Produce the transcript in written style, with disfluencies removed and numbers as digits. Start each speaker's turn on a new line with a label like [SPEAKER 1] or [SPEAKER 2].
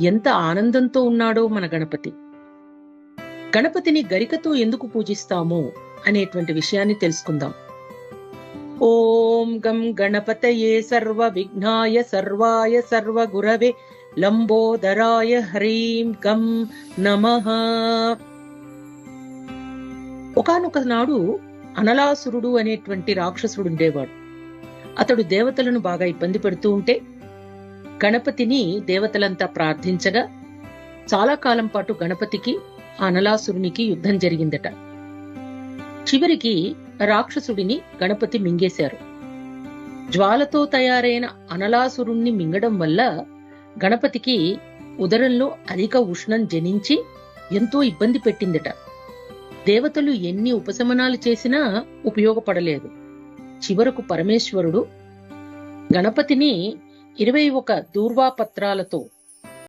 [SPEAKER 1] ఎంత ఆనందంతో ఉన్నాడో మన గణపతి. గణపతిని గరికతో ఎందుకు పూజిస్తామో అనేటువంటి విషయాన్ని తెలుసుకుందాం. ఓం గం గణపతయే సర్వ విఘ్నాయ సర్వాయ సర్వ గురవే లంబోదరాయ హ్రీం గం నమః. ఒకానొక నాడు అనలాసురుడు అనేటువంటి రాక్షసుడు ఉండేవాడు. అతడు దేవతలను బాగా ఇబ్బంది పెడుతూ ఉంటే గణపతిని దేవతలంతా ప్రార్థించగా చాలా కాలం పాటు గణపతికి అనలాసురునికి యుద్ధం జరిగిందట. చివరికి రాక్షసుడిని గణపతి మింగేశారు. జ్వాలతో తయారైన అనలాసురుణ్ణి మింగడం వల్ల గణపతికి ఉదరంలో అధిక ఉష్ణం జనించి ఎంతో ఇబ్బంది పెట్టిందట. దేవతలు ఎన్ని ఉపశమనాలు చేసినా ఉపయోగపడలేదు. చివరకు పరమేశ్వరుడు గణపతిని 21 దూర్వాపత్రాలతో